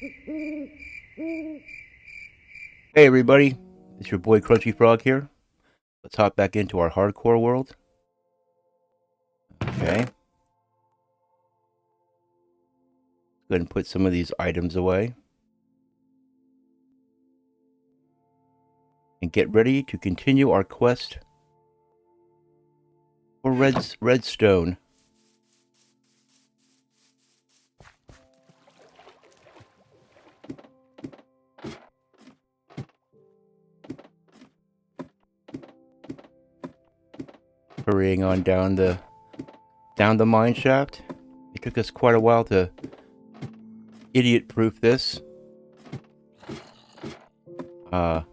Hey everybody, it's your boy Crunchy Frog here. Let's hop back into our hardcore world. Okay. Let's go ahead and put some of these items away. And get ready to continue our quest for redstone. Hurrying on down the mine shaft. It took us quite a while to idiot-proof this. When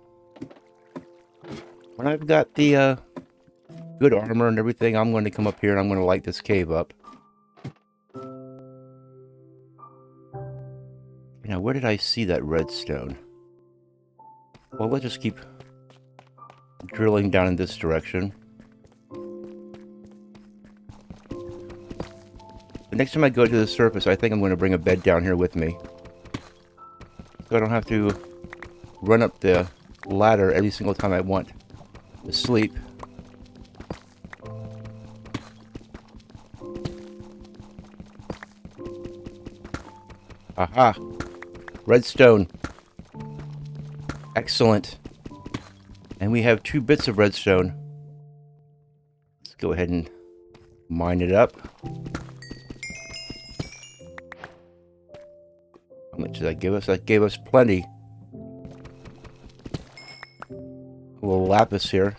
I've got the good armor and everything, I'm going to come up here and I'm going to light this cave up. Now, where did I see that redstone? Well, let's just keep drilling down in this direction. The next time I go to the surface, I think I'm going to bring a bed down here with me, so I don't have to run up the ladder every single time I want to sleep. Aha! Redstone. Excellent. And we have 2 bits of redstone. Let's go ahead and mine it up. How much did that give us? That gave us plenty. A little lapis here.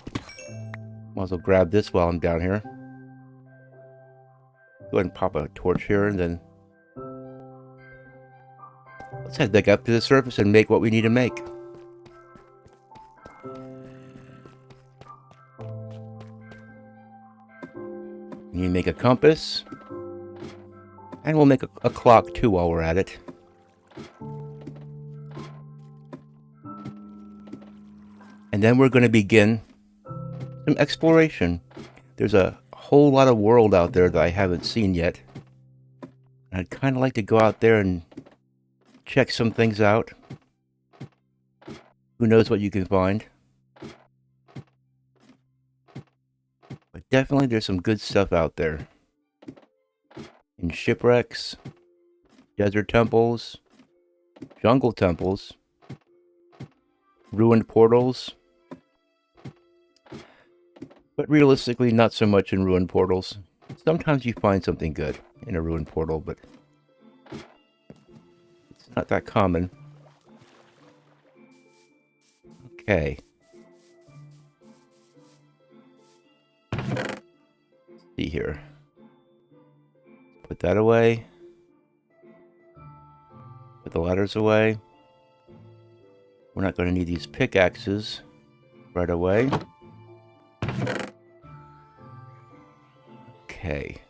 Might as well grab this while I'm down here. Go ahead and pop a torch here, and then let's head back up to the surface and make what we need to make. You make a compass, and we'll make a clock too while we're at it. And then we're going to begin some exploration. There's a whole lot of world out there that I haven't seen yet. I'd kind of like to go out there and check some things out. Who knows what you can find. But definitely there's some good stuff out there. In shipwrecks, desert temples, jungle temples, ruined portals. But realistically, not so much in ruined portals. Sometimes you find something good in a ruined portal, but it's not that common. Okay. Let's see here. Put that away. Put the ladders away. We're not going to need these pickaxes right away. Okay.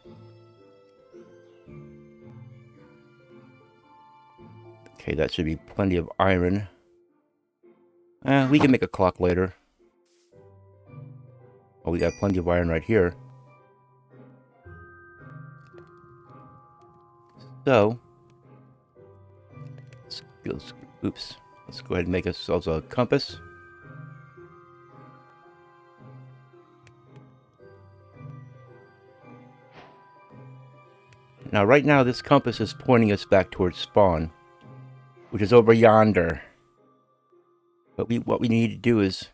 Okay, that should be plenty of iron. We can make a clock later. Oh, we got plenty of iron right here. So, let's go ahead and make ourselves a compass. Now, right now, this compass is pointing us back towards spawn, which is over yonder. But what we need to do is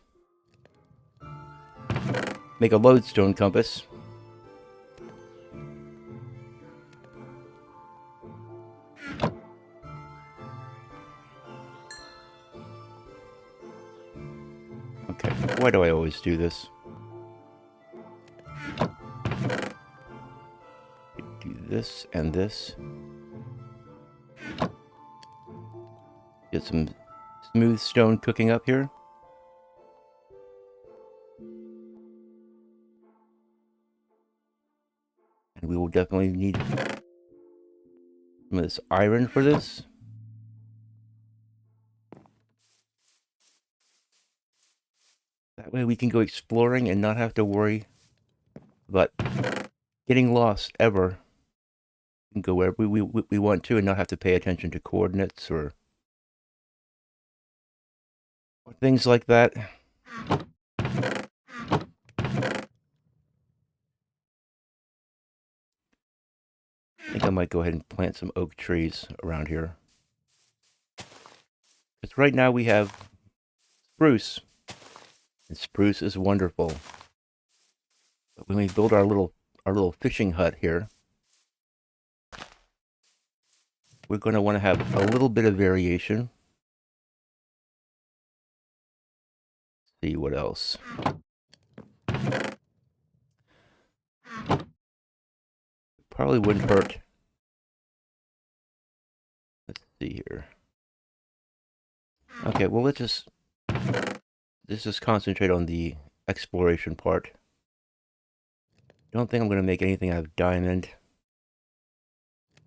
make a lodestone compass. Okay, why do I always do this? Do this and this. Get some smooth stone cooking up here. And we will definitely need some of this iron for this. That way we can go exploring and not have to worry about getting lost ever. We can go wherever we want to and not have to pay attention to coordinates or things like that. I think I might go ahead and plant some oak trees around here. Because right now we have spruce, and spruce is wonderful. But when we build our little fishing hut here, we're going to want to have a little bit of variation. Let's see what else. Probably wouldn't hurt. Let's see here. Okay, well let's just concentrate on the exploration part. Don't think I'm going to make anything out of diamond.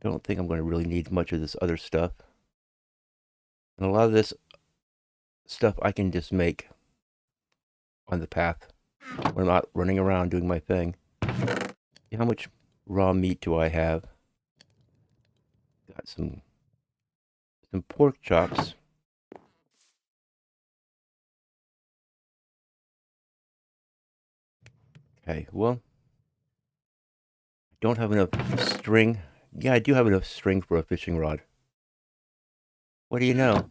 Don't think I'm going to really need much of this other stuff. And a lot of this stuff I can just make on the path when I'm not running around doing my thing. How much raw meat do I have? Got some pork chops. Okay, well, I don't have enough string. Yeah, I do have enough string for a fishing rod. What do you know?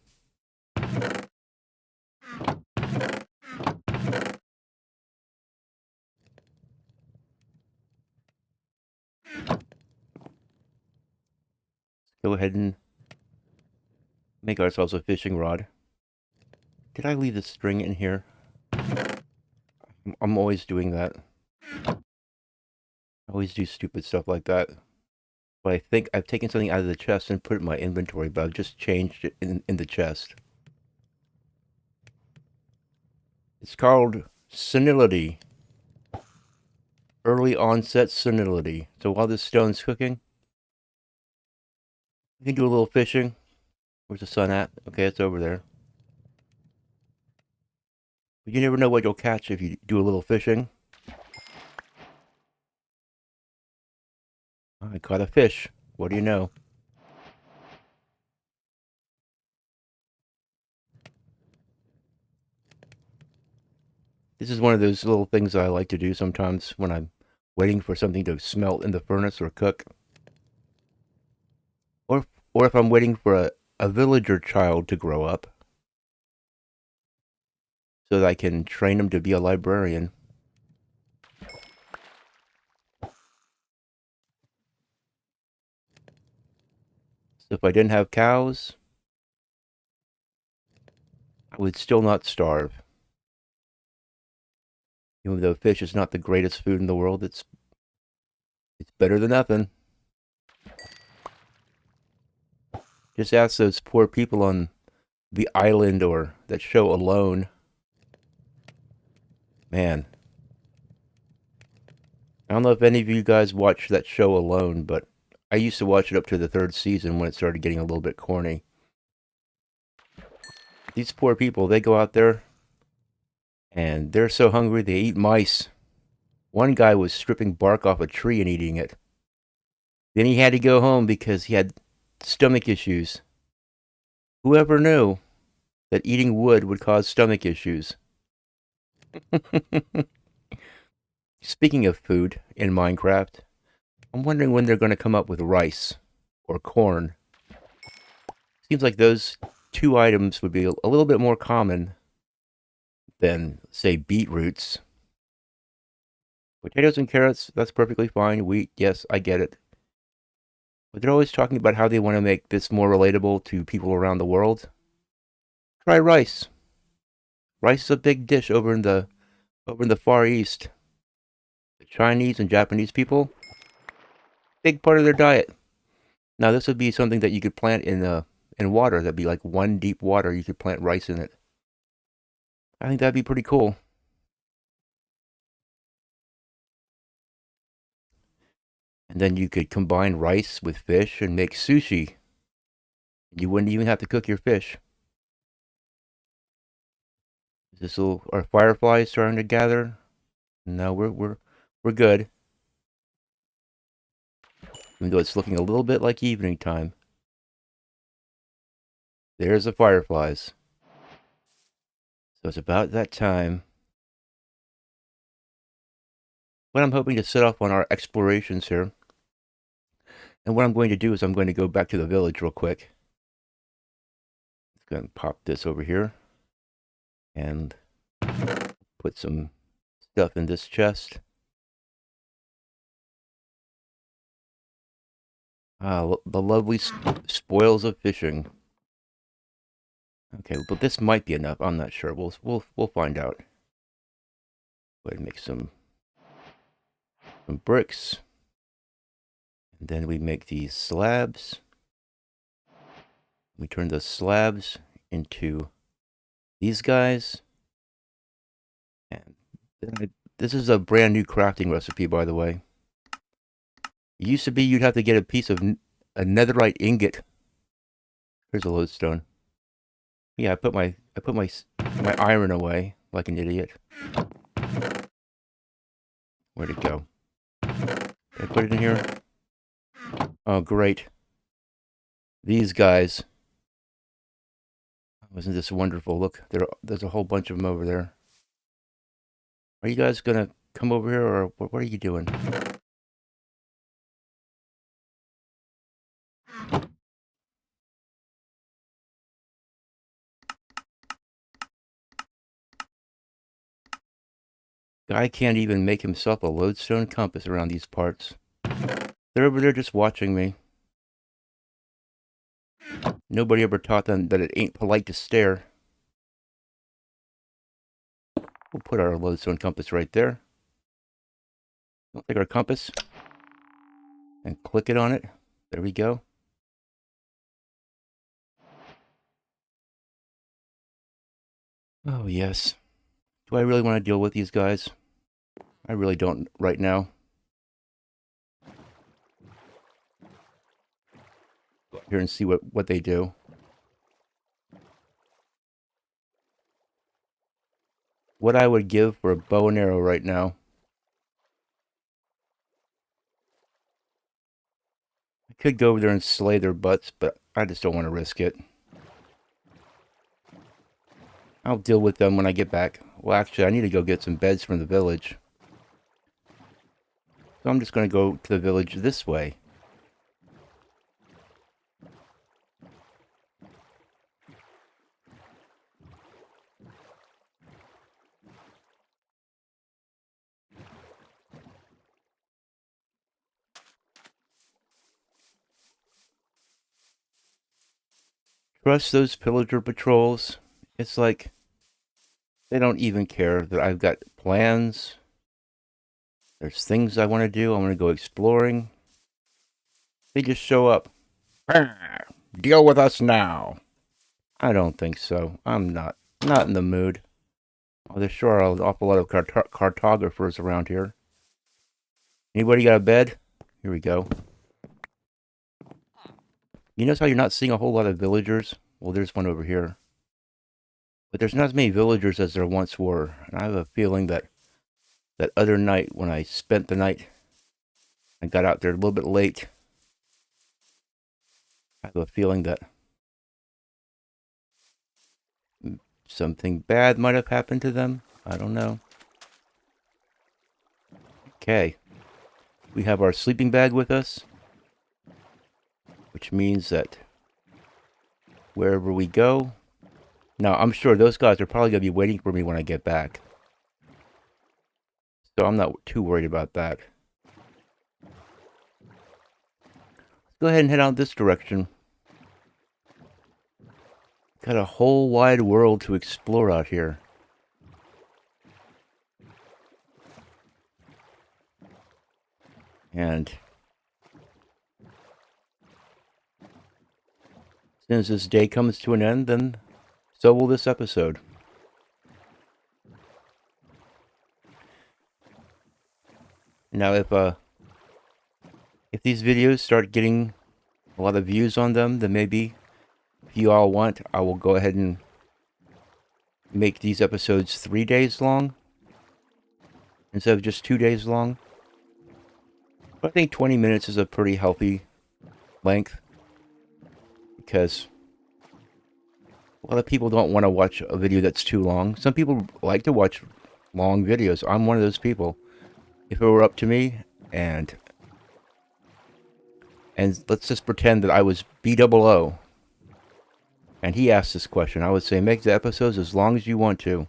Go ahead and make ourselves a fishing rod. Did I leave the string in here? I'm always doing that. I always do stupid stuff like that. But I think I've taken something out of the chest and put it in my inventory, but I've just changed it in the chest. It's called senility. Early onset senility. So while this stone's cooking, we can do a little fishing. Where's the sun at? Okay, it's over there. But you never know what you'll catch if you do a little fishing. I caught a fish. What do you know? This is one of those little things I like to do sometimes when I'm waiting for something to smelt in the furnace or cook. Or if I'm waiting for a villager child to grow up so that I can train him to be a librarian. So if I didn't have cows, I would still not starve. Even though fish is not the greatest food in the world, it's better than nothing. Just ask those poor people on the island or that show Alone. Man, I don't know if any of you guys watch that show Alone, but I used to watch it up to the third season when it started getting a little bit corny. These poor people, they go out there and they're so hungry they eat mice. One guy was stripping bark off a tree and eating it. Then he had to go home because he had stomach issues. Whoever knew that eating wood would cause stomach issues? Speaking of food in Minecraft, I'm wondering when they're going to come up with rice or corn. Seems like those two items would be a little bit more common than, say, beetroots. Potatoes and carrots, that's perfectly fine. Wheat, yes, I get it. But they're always talking about how they want to make this more relatable to people around the world. Try rice. Rice is a big dish over in the Far East. The Chinese and Japanese people, big part of their diet. Now this would be something that you could plant in water. That'd be like one deep water. You could plant rice in it. I think that'd be pretty cool. And then you could combine rice with fish and make sushi. You wouldn't even have to cook your fish. Is this little our fireflies starting to gather? No, we're good. Even though it's looking a little bit like evening time. There's the fireflies. So it's about that time. But I'm hoping to set off on our explorations here. And what I'm going to do is I'm going to go back to the village real quick. Just going to pop this over here. And put some stuff in this chest. The lovely spoils of fishing. Okay, but this might be enough. I'm not sure. We'll find out. Go ahead and make some bricks. And then we make these slabs. We turn those slabs into these guys. And then this is a brand new crafting recipe, by the way. It used to be you'd have to get a piece of a netherite ingot. Here's a lodestone. Yeah, I put my iron away like an idiot. Where'd it go? Did I put it in here? Oh, great. These guys. Wasn't this wonderful? Look, there's a whole bunch of them over there. Are you guys gonna come over here, or what are you doing? Guy can't even make himself a lodestone compass around these parts. They're over there just watching me. Nobody ever taught them that it ain't polite to stare. We'll put our lodestone compass right there. We'll take our compass and click it on it. There we go. Oh, yes. Do I really want to deal with these guys? I really don't right now. Go up here and see what they do. What I would give for a bow and arrow right now. I could go over there and slay their butts, but I just don't want to risk it. I'll deal with them when I get back. Well, actually, I need to go get some beds from the village. So I'm just going to go to the village this way. Trust those pillager patrols. It's like they don't even care that I've got plans. There's things I want to do. I want to go exploring. They just show up. Deal with us now. I don't think so. I'm not in the mood. Oh, there sure are an awful lot of cartographers around here. Anybody got a bed? Here we go. You notice how you're not seeing a whole lot of villagers? Well, there's one over here. But there's not as many villagers as there once were. And I have a feeling that that other night when I spent the night, I got out there a little bit late. I have a feeling that something bad might have happened to them. I don't know. Okay. We have our sleeping bag with us, which means that wherever we go... Now, I'm sure those guys are probably going to be waiting for me when I get back. So I'm not too worried about that. Let's go ahead and head out this direction. Got a whole wide world to explore out here. And as soon as this day comes to an end, then so will this episode. Now, if these videos start getting a lot of views on them, then maybe, if you all want, I will go ahead and make these episodes 3 days long instead of just 2 days long. But I think 20 minutes is a pretty healthy length, because A lot of people don't want to watch a video that's too long. Some people like to watch long videos. I'm one of those people. If it were up to me, and let's just pretend that I was B00, and he asked this question, I would say make the episodes as long as you want to.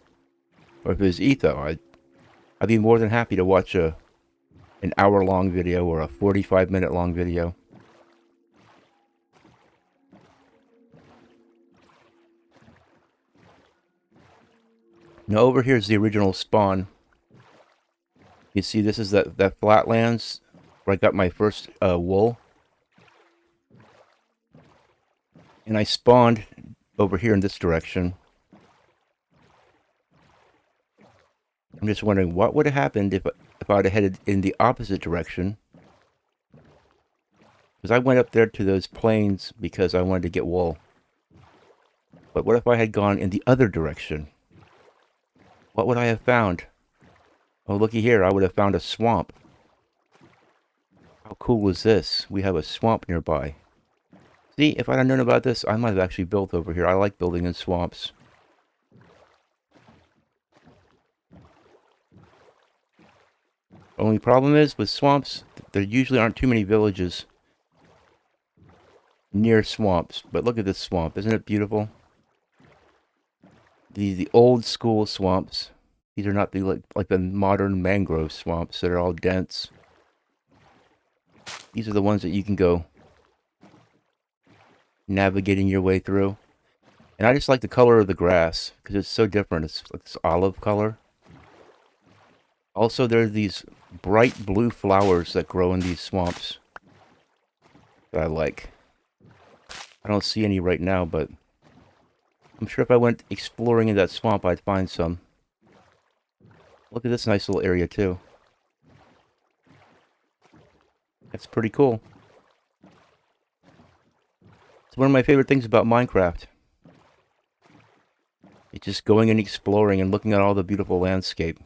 Or if it was Etho, I'd be more than happy to watch an hour-long video or a 45-minute long video. Now over here is the original spawn. You see this is that flatlands where I got my first wool. And I spawned over here in this direction. I'm just wondering what would have happened if I'd have headed in the opposite direction. Because I went up there to those plains because I wanted to get wool. But what if I had gone in the other direction? What would I have found? Oh, looky here, I would have found a swamp. How cool was this? We have a swamp nearby. See, if I'd have known about this, I might have actually built over here. I like building in swamps. Only problem is, with swamps, there usually aren't too many villages near swamps. But look at this swamp. Isn't it beautiful? The old school swamps. These are not the like the modern mangrove swamps that are all dense. These are the ones that you can go navigating your way through. And I just like the color of the grass because it's so different. It's like this olive color. Also, there are these bright blue flowers that grow in these swamps that I like. I don't see any right now, but I'm sure if I went exploring in that swamp, I'd find some. Look at this nice little area, too. That's pretty cool. It's one of my favorite things about Minecraft. It's just going and exploring and looking at all the beautiful landscape.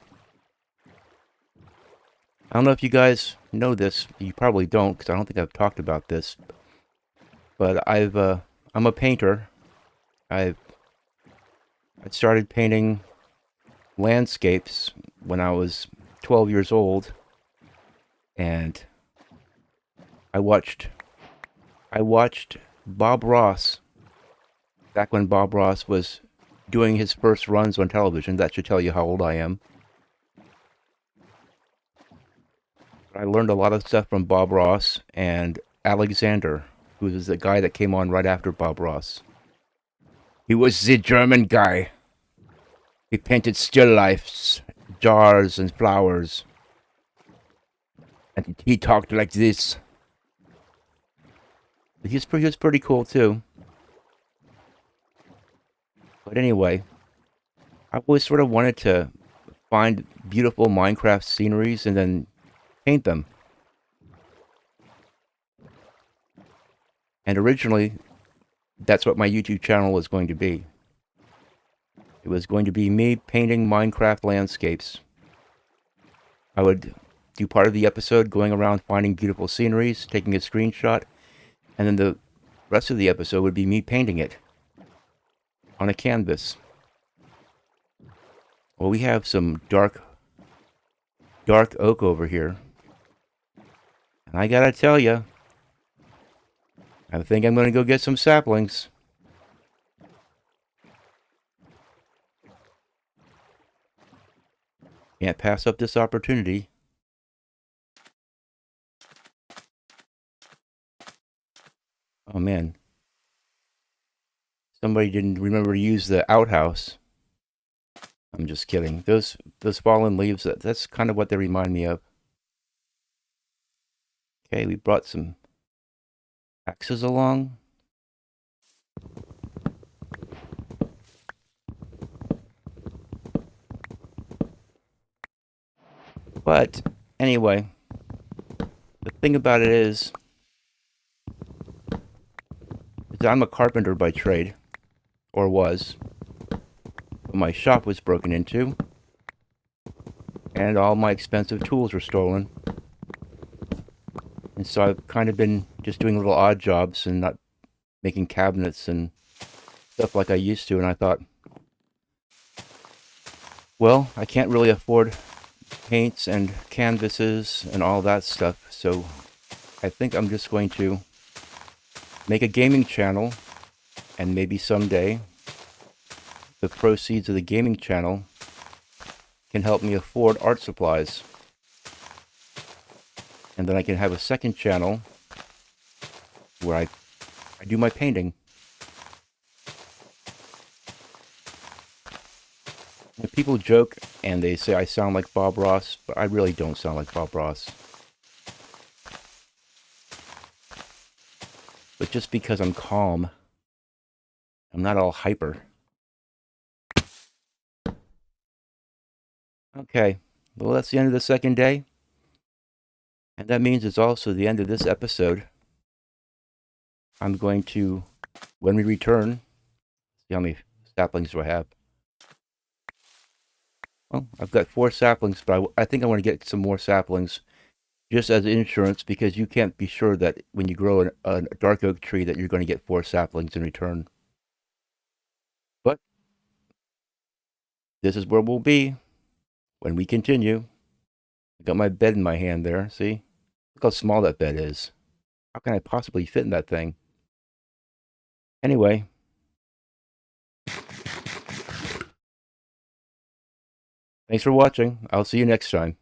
I don't know if you guys know this. You probably don't, because I don't think I've talked about this. But I'm a painter. I started painting landscapes when I was 12 years old, and I watched Bob Ross back when Bob Ross was doing his first runs on television. That should tell you how old I am. I learned a lot of stuff from Bob Ross and Alexander, who was the guy that came on right after Bob Ross. He was the German guy. He painted still lifes, jars and flowers. And he talked like this. He was pretty cool too. But anyway, I always sort of wanted to find beautiful Minecraft sceneries and then paint them. And originally, that's what my YouTube channel was going to be. It was going to be me painting Minecraft landscapes. I would do part of the episode going around finding beautiful sceneries, taking a screenshot, and then the rest of the episode would be me painting it on a canvas. Well, we have some dark oak over here. And I gotta tell you, I think I'm gonna go get some saplings. Can't pass up this opportunity. Oh man. Somebody didn't remember to use the outhouse. I'm just kidding. Those fallen leaves, that's kind of what they remind me of. Okay, we brought some axes along. But anyway, the thing about it is I'm a carpenter by trade, or was. My shop was broken into, and all my expensive tools were stolen. And so I've kind of been just doing little odd jobs and not making cabinets and stuff like I used to, and I thought, well, I can't really afford paints and canvases and all that stuff, so I think I'm just going to make a gaming channel, and maybe someday the proceeds of the gaming channel can help me afford art supplies. And then I can have a second channel where I do my painting. And people joke and they say I sound like Bob Ross, but I really don't sound like Bob Ross. But just because I'm calm, I'm not all hyper. Okay, well, that's the end of the second day. And that means it's also the end of this episode. I'm going to, when we return, see how many saplings do I have. Well, I've got 4 saplings, but I think I want to get some more saplings just as insurance, because you can't be sure that when you grow a dark oak tree that you're going to get 4 saplings in return. But this is where we'll be when we continue. I got my bed in my hand there, see? Look how small that bed is. How can I possibly fit in that thing? Anyway, thanks for watching. I'll see you next time.